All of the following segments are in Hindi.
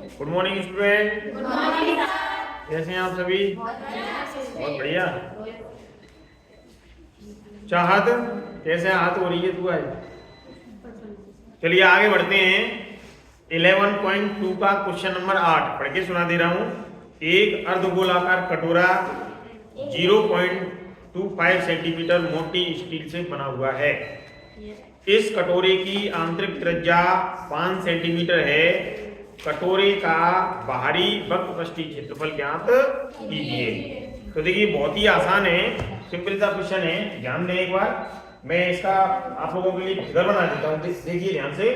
Good morning student. Good morning sir. कैसे हैं आप सभी? बहुत बढ़िया। चाहत कैसे हाथ हो रही है तू आज? चलिए आगे बढ़ते हैं। 11.2 का क्वेश्चन नंबर 8 पढ़ के सुना दे रहा हूं। एक अर्धगोलाकार कटोरा 0.25 सेंटीमीटर मोटी स्टील से बना हुआ है। इस कटोरे की आंतरिक त्रिज्या 5 सेंटीमीटर है। कटोरे का बाहरी वक्रपृष्ठीय क्षेत्रफल ज्ञात कीजिए। तो देखिए बहुत ही आसान है, सिंपल सा क्वेश्चन है। ध्यान दें एक बार, मैं इसका आप लोगों के लिए फिगर बना देता हूं। देखिए ध्यान से,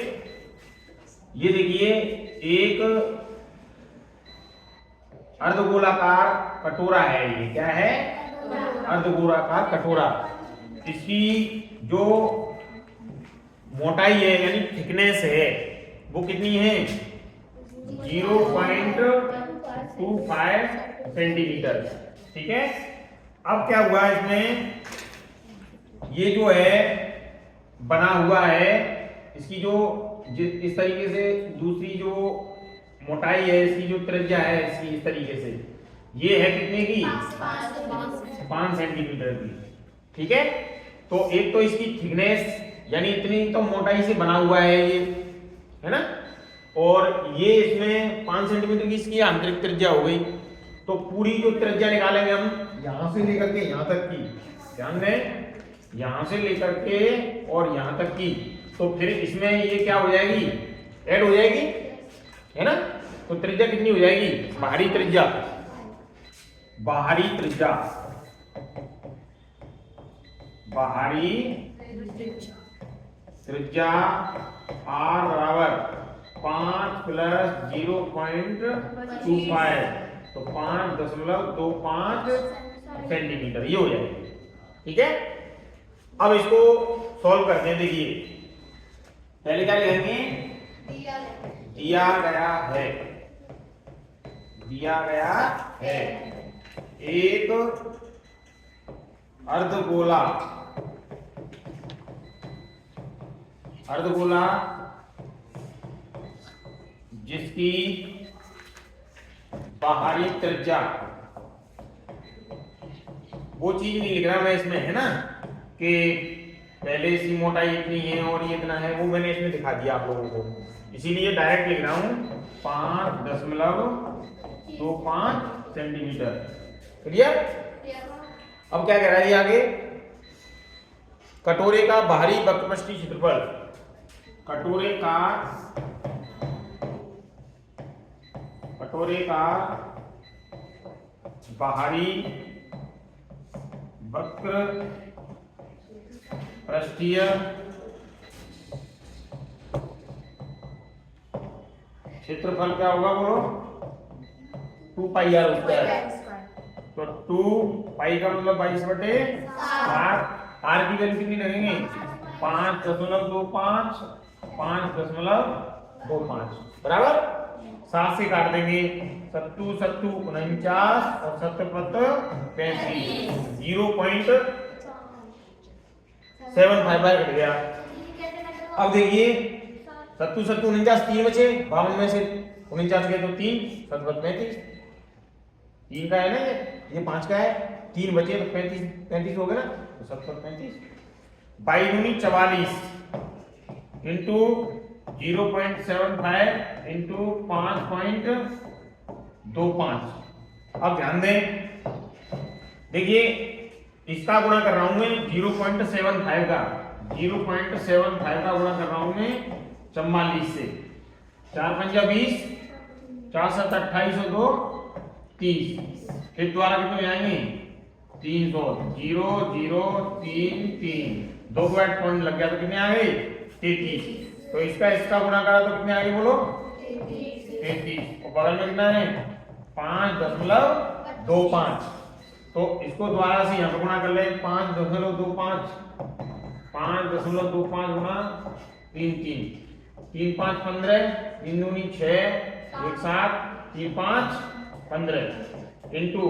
ये देखिए एक अर्धगोलाकार कटोरा है। ये क्या है? अर्धगोलाकार कटोरा। इसकी जो मोटाई है यानी थिकनेस है वो कितनी है? 0.25 सेंटीमीटर। ठीक है। अब क्या हुआ इसमें, ये जो है बना हुआ है, इसकी जो इस तरीके से दूसरी जो मोटाई है, इसकी जो त्रिज्या है इसकी इस तरीके से, ये है कितने की? 5 सेंटीमीटर की। ठीक है। तो एक तो इसकी थिकनेस यानी इतनी तो मोटाई से बना हुआ है ये, है ना, और ये इसमें 5 सेंटीमीटर की इसकी आंतरिक त्रिज्या हो गई। तो पूरी जो त्रिज्या निकालेंगे हम यहां से लेकर के यहां तक की, ध्यान दें, यहां से लेकर के और यहां तक की, तो फिर इसमें ये क्या हो जाएगी? ऐड हो जाएगी, है ना। तो त्रिज्या कितनी हो जाएगी? बाहरी त्रिज्या, बाहरी त्रिज्या, बाहरी त्रिज्या R बराबर 5 प्लस 0.25, तो 5.25 सेंटीमीटर ये हो जाएगी। ठीक है। अब इसको सॉल्व करते हैं। देखिए पहले क्या लिखेंगे? दिया गया है, दिया गया है एक अर्धगोला, अर्धगोला जिसकी बाहरी त्रिज्या, वो चीज नहीं लिख रहा मैं इसमें, है ना, कि पहले इसकी मोटाई इतनी है और ये इतना है, वो मैंने इसमें दिखा दिया आप लोगों को, इसीलिए डायरेक्ट लिख रहा हूं 5.25 सेंटीमीटर। क्लियर? अब क्या कह रहा है ये आगे? कटोरे का बाहरी वक्रपृष्ठीय क्षेत्रफल, कटोरे का बाहरी वक्रपृष्ठीय क्षेत्रफल क्या होगा बोलो? 2 पाई r स्क्वायर। तो 2 पाई का मतलब 22/7। r की वैल्यू कितनी लगेंगे? 5.25, 5.25 बराबर 7 से काट देंगे। 7 7 49 और 7 35, 0.75 कट गया। अब देखिए 7 7 49, 3 बचे, 52 में से 49 गए तो 3, 7 35, 3 का है ना ये 5 का है, 3 बचे तो 35 हो गए ना, तो 7 35, 22 44 इंटू 0.75 इंटू 5.25। अब ध्यान दें, देखिए इसका गुणा कर रहा हूं मैं 0.75 का, 0.75 का गुणा कर रहा हूं मैं 44 से। 4 पंजा 20, 4 7 28 और 2 30, फिर द्वारा कितने हो जाएंगे? 300, 0 0 3 3, 2 पॉइंट लग गया तो कितने आ गए? 33। तो इसका गुणा करा तो कितने आ गए बोलो? 33। और बगल में कितना है? 5.25। तो इसको द्वारा से यहाँ पे गुणा कर ले, 5.25, 5.25 गुणा 3 3, 3 5 15, 3 दूनी 6, 1 7, 3 5 15 इंटू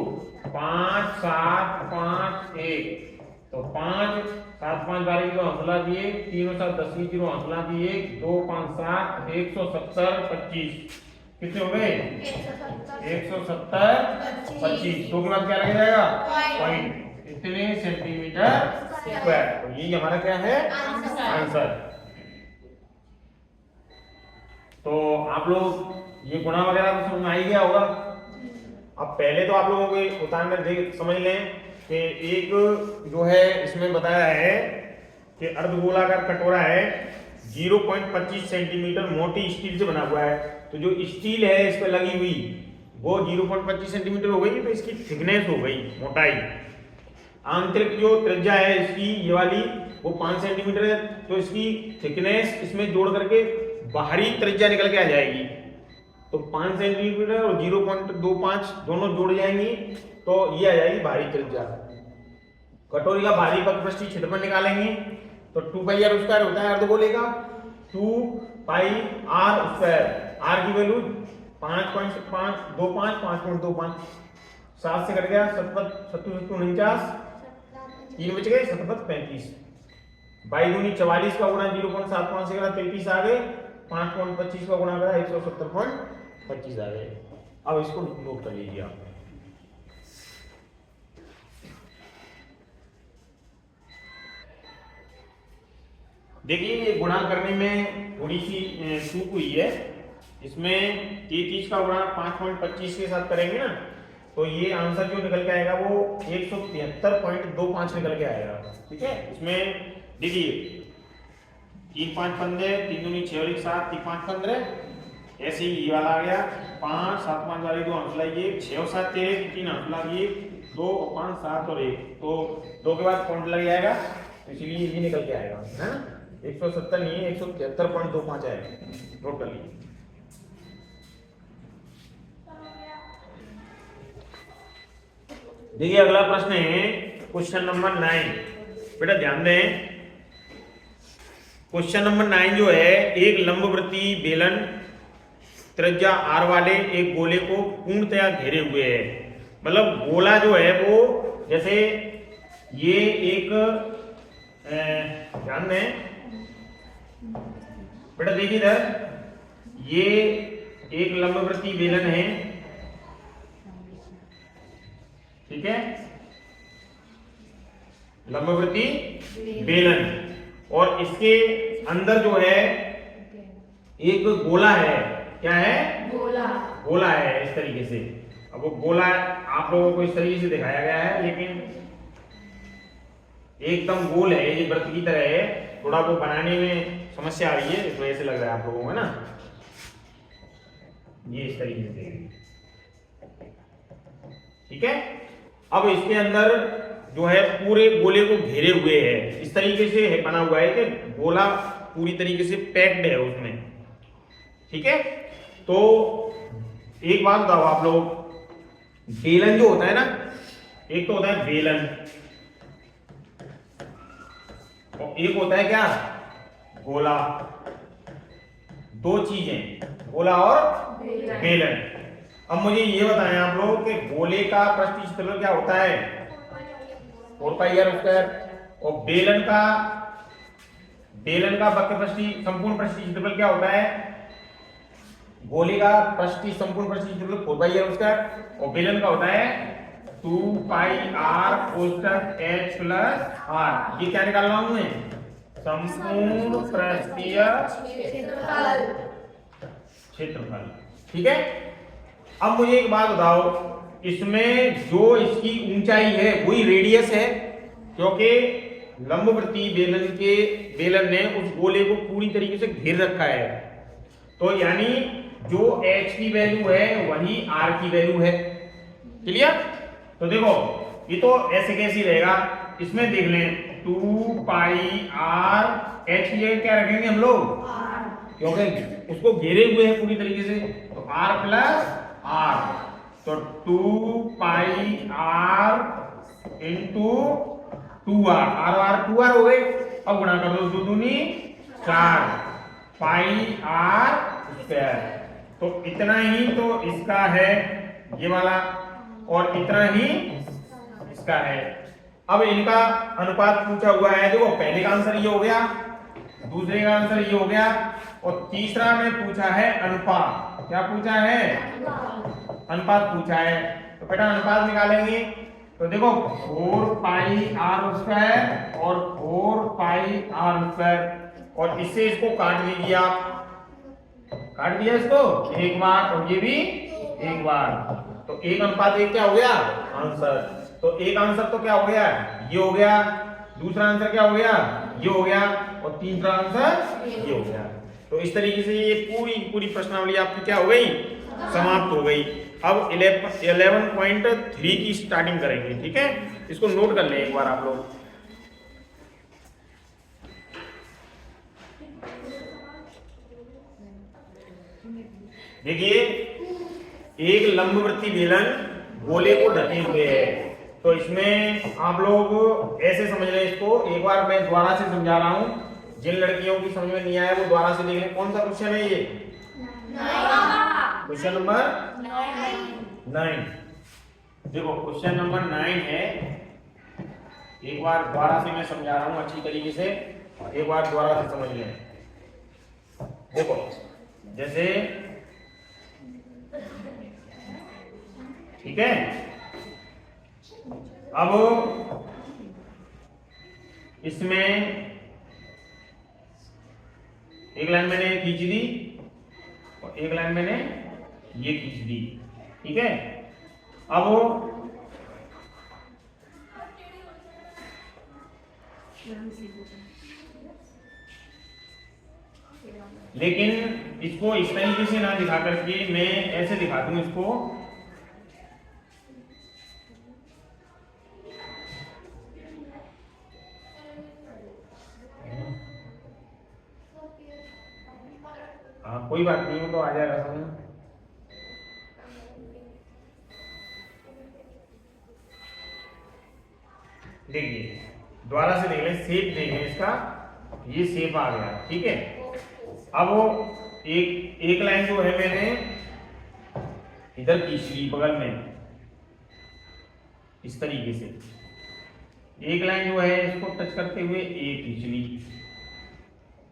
5 7 5 1, तो 5 7 5 12 की हौसला दिए, 3 और 7 10 की हौसला दिए, 2 5 7 170 25 कितने हो गए? 170 25, 2 के बाद क्या लग जाएगा? पॉइंट। इतने सेंटीमीटर स्क्वायर। तो ये हमारा क्या है? आंसर। तो आप लोग ये गुणा वगैरह तो समझ में आ ही गया होगा। अब पहले तो आप लोगों को उदाहरण समझ लें कि एक जो है इसमें बताया है कि अर्धगोलाकार कटोरा है, 0.25 सेंटीमीटर मोटी स्टील से बना हुआ है। तो जो स्टील है इस पर लगी हुई वो 0.25 सेंटीमीटर हो गई, तो इसकी थिकनेस हो गई, मोटाई। आंतरिक जो त्रिज्या है इसकी ये वाली वो 5 सेंटीमीटर है, तो इसकी थिकनेस इसमें जोड़ करके बाहरी त्रिज्या निकल के आ जाएगी। तो 5 सेंटीमीटर और 0.25 दोनों जोड़ जाएंगी तो ये आ जाएगी बाहरी त्रिज्या। कटोरी का बाहरी पृष्ठीय क्षेत्रफल निकालेंगे तो 2 पाई आर स्क्वायर होता है अर्धगोले का, 2 पाई आर स्क्वायर। आर की वैल्यू 5.25, 5.25, 7 से कट गया 49, 3 बच गए 35। बाई दूनी 44 का गुणा 0.75 से करा 33 आ गए, 5.25 का गुणा करा 170.25 आ गए। अब इसको नोट कर लीजिए आप। देखिए ये गुणा करने में थोड़ी सी चूक हुई है। इसमें 33 का गुणा 5.25 के साथ करेंगे ना, तो ये आंसर जो निकल के आएगा वो 173.25 निकल के आएगा। ठीक है, इसमें देखिए 3 5 15, 3 दूनी 6 और 1 7, 3 5 15, ऐसे ही ये वाला आ गया 5 7 5 वाली 2 आंसर लाइए, 6 और 7 13, 3 आंसर लाइए, 2 और 5 7 और 1, तो 2 के बाद पॉइंट लग जाएगा, इसलिए ये निकल के आएगा, है ना। 170 नहीं है, 173.25 आएगा। नोट कर लीजिए। देखिए अगला प्रश्न है क्वेश्चन नंबर 9। बेटा ध्यान दें, क्वेश्चन नंबर 9 जो है, एक लंबवृत्तीय बेलन त्रिज्या r वाले एक गोले को पूर्णतया घेरे हुए है। मतलब गोला जो है वो जैसे ये एक ध्यान दें बेटा, देखिए इधर ये एक लंबवृत्तीय बेलन है, ठीक है, लंबवृत्तीय बेलन, और इसके अंदर जो है एक गोला है। क्या है? गोला। गोला है इस तरीके से। अब वो गोला आप लोगों को इस तरीके से दिखाया गया है, लेकिन एकदम गोल है, ये वृत्त की तरह है। थोड़ा वो बनाने में समस्या आ रही है, इस वजह से लग रहा है आप लोगों को ना, ये इस तरीके से, ठीक है। अब इसके अंदर जो है पूरे गोले को घेरे हुए है, इस तरीके से है, बना हुआ है कि गोला पूरी तरीके से पैक्ड है उसमें, ठीक है। तो एक बात बताओ आप लोग, बेलन जो होता है ना, एक तो होता है बेलन और एक होता है क्या? गोला। दो चीजें, गोला और बेलन। अब मुझे ये बताएं आप लोग कि गोले का पृष्ठीय क्षेत्रफल क्या होता है? 4 पाई आर स्क्वायर। और बेलन का वक्र पृष्ठीय संपूर्ण पृष्ठीय क्षेत्रफल क्या होता है? गोले का पृष्ठीय संपूर्ण पृष्ठीय क्षेत्रफल 4 पाई आर स्क्वायर, और बेलन का होता है 2 पाई आर कोष्ठक h प्लस r। ये क्या निकाल रहा हूं मैं? संपूर्ण पृष्ठीय क्षेत्रफल, ठीक है। अब मुझे एक बात बताओ, इसमें जो इसकी ऊंचाई है वही रेडियस है, क्योंकि लंबवृत्तीय बेलन ने उस गोले को पूरी तरीके से घेर रखा है। तो यानी जो h की वैल्यू है वही r की वैल्यू है। क्लियर? तो देखो ये तो ऐसे कैसे रहेगा, इसमें देख लें 2 पाई आर, h की जगह क्या रखेंगे हम लोग? क्योंकि उसको घेरे हुए हैं पूरी तरीके से, तो r प्लस r, तो 2 पाई r into 2r, r 2r हो गए। अब गुणा कर दो, 2 दूनी 4 पाई r स्क्वायर। तो इतना ही तो इसका है ये वाला, और इतना ही इसका है। अब इनका अनुपात पूछा हुआ है, देखो पहले का आंसर ये हो गया, दूसरे का आंसर ये हो गया, और तीसरा में पूछा है अनुपात। क्या पूछा है? अनुपात पूछा है। तो बेटा अनुपात निकालेंगे तो देखो 4 पाई आर स्क्वायर और 4 पाई आर स्क्वायर, और इससे इसको काट लीजिए आप। काट दिया इसको एक बार और ये भी एक बार, तो 1:1 क्या हो गया आंसर। तो एक आंसर तो क्या हो गया, ये हो गया। दूसरा आंसर क्या हो गया, ये हो गया। और तीसरा आंसर ये हो गया। तो इस तरीके से ये पूरी प्रश्नावली आपकी क्या हो गई, समाप्त हो गई। अब 11.3 की स्टार्टिंग करेंगे, ठीक है। इसको नोट कर लें एक बार आप लोग। देखिए एक लंबवृत्तीय बेलन गोले को ढके हुए है, तो इसमें आप लोग ऐसे समझ लें इसको। एक बार मैं दोबारा से समझा रहा हूं, जिन लड़कियों की समझ में नहीं आया वो दोबारा से देख लें। कौन सा क्वेश्चन है ये? Question number 9। देखो क्वेश्चन नंबर 9 है। एक बार दोबारा से मैं समझा रहा हूं अच्छी तरीके से, एक बार दोबारा से समझ लें। देखो जैसे, ठीक है। अब इसमें एक लाइन मैंने खींच दी और एक लाइन मैंने ये खींच दी, ठीक है। अब लेकिन इसको इस तरीके से ना दिखा करके मैं ऐसे दिखा दूं इसको। हाँ कोई बात नहीं, हो तो आ जाएगा समझ। देखिए दोबारा से देख लें, शेप देखें इसका, ये शेप आ गया, ठीक है। अब वो एक लाइन जो है मैंने इधर खींच ली बगल में इस तरीके से, एक लाइन जो है इसको टच करते हुए एक खींच ली।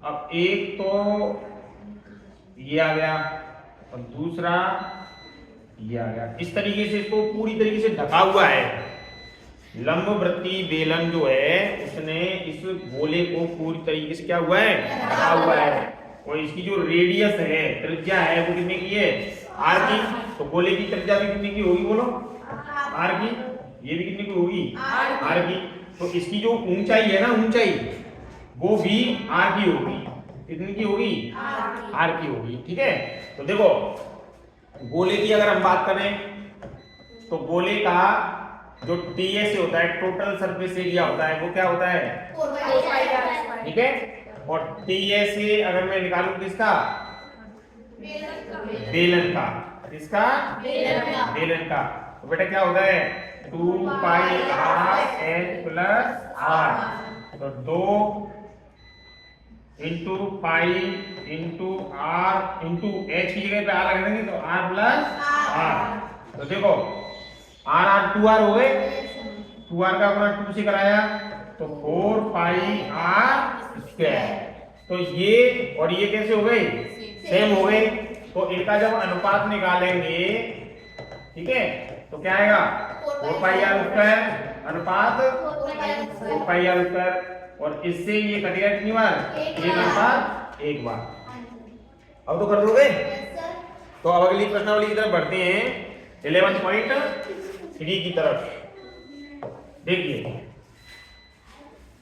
अब एक तो ये आ गया और दूसरा ये आ गया। इस तरीके से इसको पूरी तरीके से ढका हुआ है। लंबवृत्तीय बेलन जो है उसने इस गोले को पूरी तरीके से क्या हुआ है, ढका हुआ है। और इसकी जो रेडियस है, त्रिज्या है, वो कितने की है, आर की। तो गोले की त्रिज्या भी कितने की होगी बोलो, आर की। ये भी कितने की होगी, आर की। तो इसकी जो ऊंचाई है ना, ऊंचाई वो भी आर की होगी। कितनी की होगी, आर की होगी, ठीक है। तो देखो गोले की अगर हम बात करें तो गोले का जो टीएस होता है, टोटल सरफेस एरिया होता है, वो क्या होता है, ठीक है। और टीएस अगर मैं निकालूं किसका, बेलन का, किसका, बेलन का। तो बेटा क्या होता है 2 pi R H plus R. तो 2 into pi into R into H की जगह पे आर रख देंगे तो आर प्लस आर। तो देखो आर आर 2r हो गए, 2r का अपना 2 से कराया तो 4 पाई आर स्क्वायर। तो ये और ये कैसे हो गए, सेम हो गए। तो इनका जब अनुपात निकालेंगे, ठीक है, तो क्या आएगा 4 पाई आर स्क्वायर अनुपात 4 पाई आर स्क्वायर। और इससे ये कटेगा कितनी बार, एक अनुपात एक बार। अब तो कर दोगे। तो अब अगली प्रश्नावली की तरफ बढ़ते हैं 11.3 की तरफ। देखिए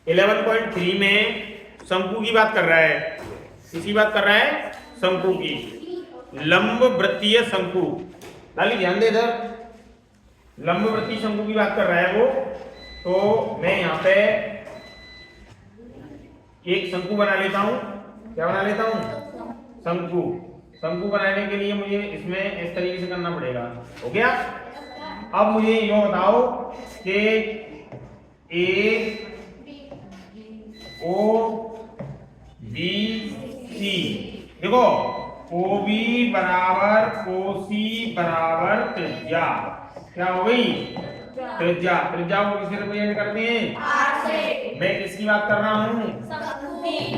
11.3 में शंकु की बात कर रहा है। किसकी बात कर रहा है, शंकु की। लंबवृत्तीय शंकु, लाली ध्यान दे इधर, लंबवृत्तीय शंकु की बात कर रहा है वो। तो मैं यहाँ पे एक शंकु बना लेता हूं। क्या बना लेता हूं, शंकु। शंकु बनाने के लिए मुझे इसमें इस तरीके से करना पड़ेगा, हो गया। अब मुझे ये बताओ कि ए ओ बी सी, देखो ओ बी बराबर ओ सी बराबर त्रिज्या। क्या हो गई, त्रिज्या। त्रिज्या को किससे रिप्रेजेंट करते हैं, आर से। मैं किसकी बात कर रहा हूँ,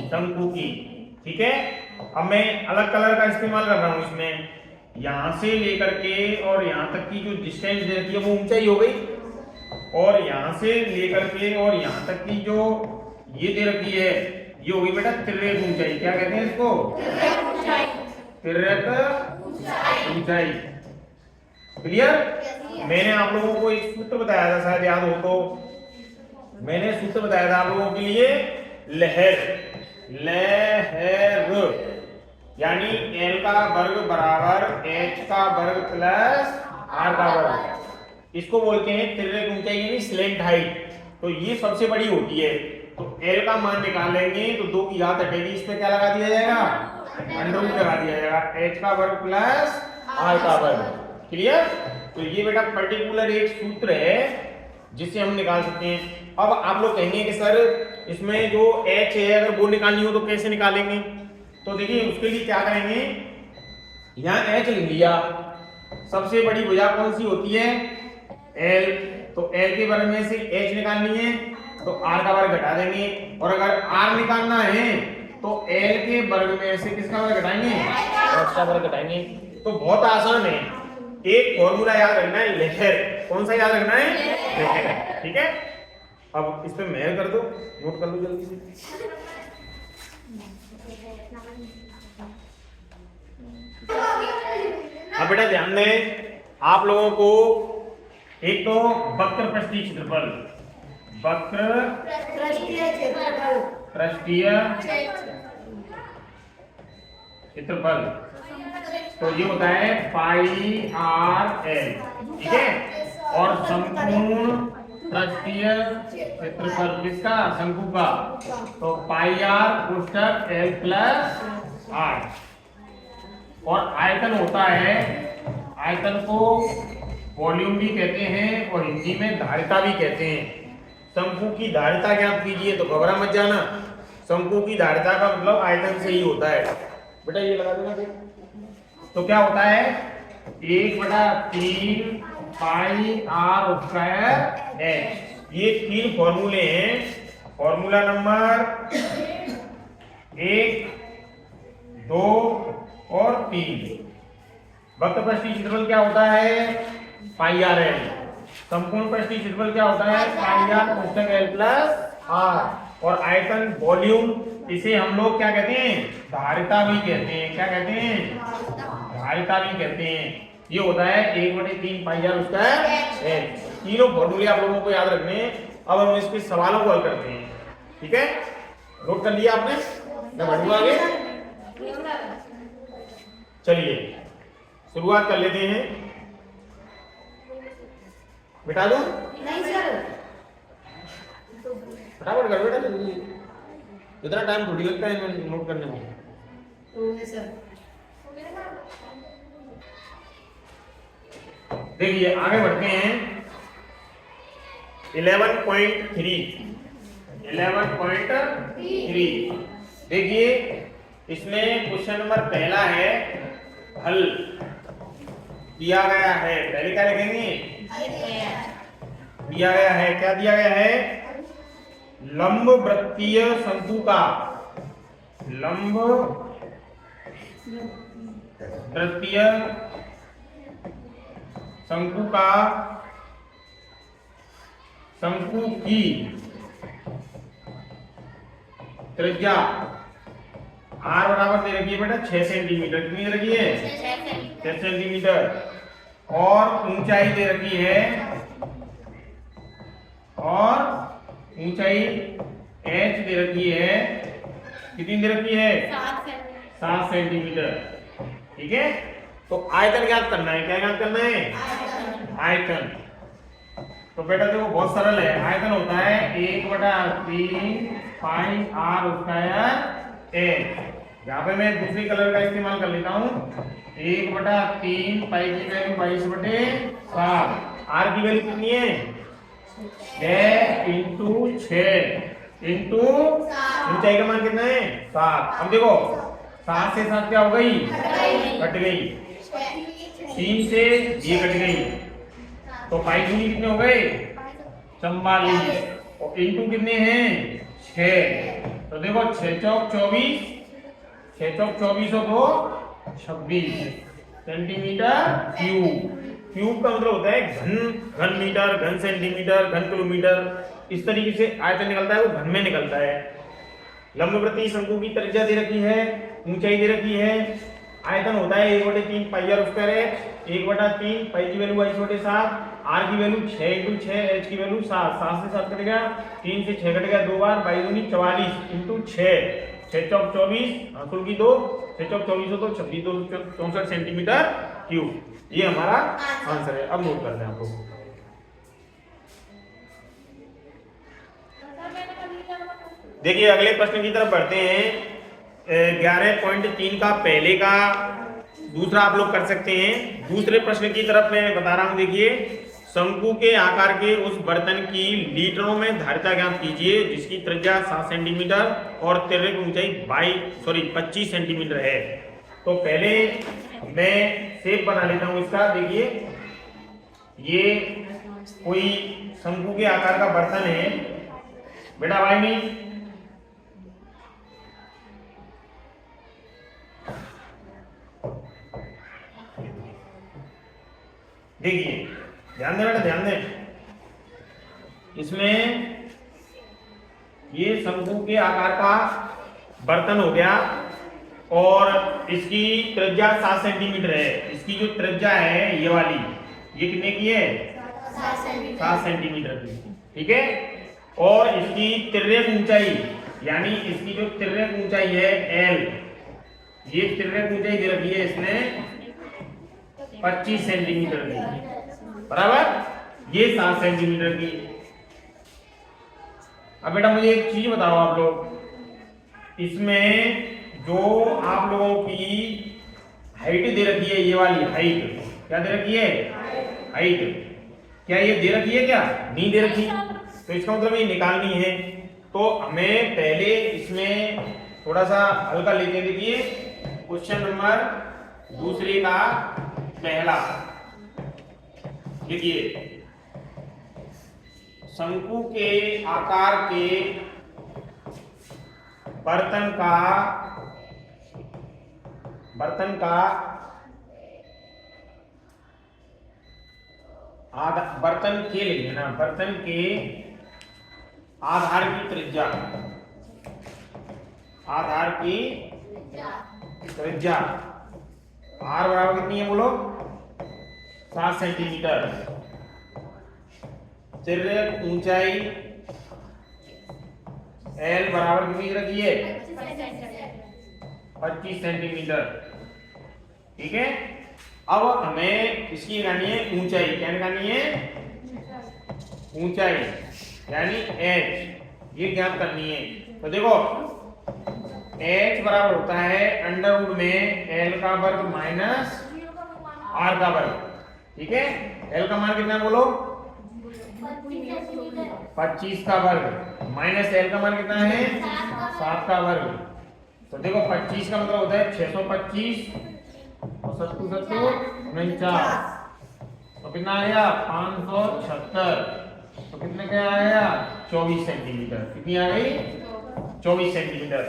शंकु की, ठीक है। अब मैं अलग कलर का इस्तेमाल कर रहा हूँ इसमें। यहां से लेकर के और यहां तक की जो डिस्टेंस दे रखी है वो ऊंचाई हो गई, और यहां से लेकर के और यहां तक की जो ये दे रखी है ये होगी बेटा तिर्यक ऊंचाई। क्या कहते हैं इसको? तिर्यक ऊंचाई। क्लियर? मैंने आप लोगों को एक सूत्र बताया था, शायद याद हो तो। मैंने सूत्र बताया था आप लोगों के लिए, लहर। यानी L का वर्ग बराबर H का वर्ग प्लस R का वर्ग, इसको बोलते हैं तिर्यक ऊंचाई यानी स्लैंट हाइट। तो ये सबसे बड़ी होती है। तो L का मान निकालेंगे तो 2 की घात हटेगी, इस पे क्या लगा दिया जाएगा? अंडर रूट लगा दिया जाएगा, H का वर्ग प्लस R का वर्ग। क्लियर? तो ये बेटा पर्टिकुलर एक सूत्र है जिससे हम निकाल सकते हैं। अब आप लोग कहेंगे कि सर इसमें जो H है अगर वो निकालनी हो तो कैसे निकालेंगे? तो देखिए उसके लिए क्या करेंगे, यहाँ H लिख लिया, सबसे बड़ी भुजा कौन सी होती है? L। तो L के वर्ग में से H निकालनी है तो R का वर्ग घटा देंगे, और अगर R निकालना है तो L के वर्ग में से किसका वर्ग घटाएंगे? H का वर्ग घटाएंगे। तो बहुत आसान है, एक फॉर्मूला याद रखना है, लहर। कौन सा याद रखना है? लहर। ठीक है, अब इस पे मेहर कर दो, नोट कर लो जल्दी से। अब बेटा ध्यान दें, आप लोगों को एक तो वक्र पृष्ठीय क्षेत्रफल, वक्र पृष्ठीय क्षेत्रफल, तो ये होता है पाई आर एल। ठीक है, और संपूर्ण पृष्ठीय क्षेत्रफल किसका? शंकु का, तो पाई आर कोष्ठक एल प्लस आर। और आयतन होता है, आयतन को वॉल्यूम भी कहते हैं और हिंदी में धारिता भी कहते हैं। शंकु की धारिता ज्ञात कीजिए तो घबरा मत जाना, शंकु की धारिता का मतलब आयतन से ही होता है। बेटा ये लगा देना। तो क्या होता है? 1/3 पाई आर स्क्वायर एच। ये 3 फॉर्मूले हैं। फॉर्मूला नंबर 1, 2 और 3। वक्र पृष्ठीय क्षेत्रफल क्या होता है? पाई आर एल। संपूर्ण पृष्ठीय क्षेत्रफल क्या होता है? पाई आर कोष्ठक एल प्लस आर। और आयतन वॉल्यूम, इसे हम लोग क्या कहते हैं? धारिता भी कहते हैं। क्या कहते हैं? धारिता भी कहते हैं। ये होता है 1/3 पाई आर स्क्वायर एल। तीनों फॉर्मूले आप लोगों को याद रखने हैं। अब हम इसके सवालों को हल करते हैं। ठीक है, नोट कर लिया आपने? मैं बढ़ूंगा आगे। चलिए शुरुआत कर लेते हैं। बिठा दो? नहीं सर, फटाफट कर बेटा, जल्दी। इतना टाइम थोड़ी लगता है नोट करने में। देखिए आगे बढ़ते हैं। 11.3 देखिए, इसमें क्वेश्चन नंबर पहला है, हल दिया गया है। पहले क्या लिखेंगे? दिया गया है। क्या दिया गया है? लंब वृत्तीय शंकु का, लंब वृत्तीय शंकु का, शंकु की त्रिज्या आर बराबर दे रखी है बेटा 6 सेंटीमीटर। कितनी दे रखी है? 6 सेंटीमीटर। और ऊंचाई दे रखी है, और ऊंचाई h दे रखी है। कितनी दे रखी है? 7 सेंटीमीटर। ठीक है, तो आयतन ज्ञात करना है। क्या ज्ञात करना है? आयतन। तो बेटा देखो बहुत सरल है। आयतन होता है 1/3 पाई आर स्क्वायर एच। यहाँ पे मैं दूसरी कलर का इस्तेमाल कर लेता हूँ। 1/3 पाई की वैल्यू 22/7। आर की वैल्यू कितनी है? 6 × 6 इंटू ऊंचाई का मान कितना है? 7। अब देखो 7 से 7 क्या हो गई? कट गई। 3 से ये कट गई, तो पाई दूनी कितने हो गए? 44। और इंटू कितने हैं? 6। तो देखो 6 चौक 24, 6 चौक 24 और 2 26। Centimetre cube. क्यूब का मतलब होता है घन मीटर, घन सेंटीमीटर, घन किलोमीटर। इस तरीके से आयतन निकलता है, वो घन में निकलता है। लंबवृत्तीय शंकु की त्रिज्या दे रखी है, ऊंचाई दे रखी है, आयतन होता है 1/3 पाई आर स्क्वायर h। 1/3 पाई की वैल्यू 22/7, आर की वैल्यू 6 × 6, h की वैल्यू 7। 7 से 7 कट गया, 3 से 6 कट गया 2 बार, 22 44 × 6, 6 चौक 24, आंसर की 2, 6 चौक 24 हो तो 26 264 सेंटीमीटर क्यूब। ये हमारा आंसर है। अब नोट कर लें आप लोग। देखिए अगले प्रश्न की तरफ बढ़ते हैं। 11.3 का पहले का दूसरा आप लोग कर सकते हैं। दूसरे प्रश्न की तरफ मैं बता रहा हूं। देखिए, शंकु के आकार के उस बर्तन की लीटरों में धारिता ज्ञात कीजिए जिसकी त्रिज्या 7 सेंटीमीटर और तिर्यक ऊंचाई 25 सेंटीमीटर है। तो पहले मैं शेप बना लेता हूं इसका। देखिए, ये कोई शंकु के आकार का बर्तन है बेटा, भाई नहीं। देखिए, ध्यान दें बेटा, ध्यान दें। इसमें ये शंकु के आकार का बर्तन हो गया और इसकी त्रिज्या 7 सेंटीमीटर है। इसकी जो त्रिज्या है ये वाली, ये कितने की है? 7 सेंटीमीटर की, ठीक है। और इसकी तिर्यक ऊंचाई, यानी इसकी जो तिर्यक ऊंचाई है L, ये तिर्यक ऊंचाई दे रखी है इसने 25 सेंटीमीटर की, बराबर। ये 7 सेंटीमीटर की। अब बेटा मुझे एक चीज बताओ आप लोग, इसमें जो आप लोगों की हाइट दे रखी है, ये वाली हाइट क्या दे रखी है? हाइट क्या ये दे रखी है? क्या नहीं दे रखी? तो इसका मतलब ये निकालनी है। तो हमें पहले इसमें थोड़ा सा हल्का लेके देखिए। क्वेश्चन नंबर दूसरे का पहला देखिए, शंकु के आकार के बर्तन का बर्तन के लिखे ना, बर्तन के आधार की त्रिज्या, आधार की त्रिज्या आर बराबर कितनी है बोलो? 7 सेंटीमीटर। तिर्यक ऊंचाई L बराबर कितनी रखी है? 25 सेंटीमीटर, ठीक है। अब हमें इसकी निकालनी है ऊंचाई। क्या निकालनी है? ऊंचाई यानी h, ये ज्ञात करनी है। तो देखो, h बराबर होता है अंडर रूट में L का वर्ग माइनस R का वर्ग, ठीक है। L का मान कितना है बोलो? 25 का वर्ग माइनस L का मान कितना है? 7 का वर्ग। तो देखो 25 का मतलब होता है 625 और 7 49, तो कितना आया? 576। तो कितने का आया? 24 सेंटीमीटर। कितनी आ गई? 24 सेंटीमीटर।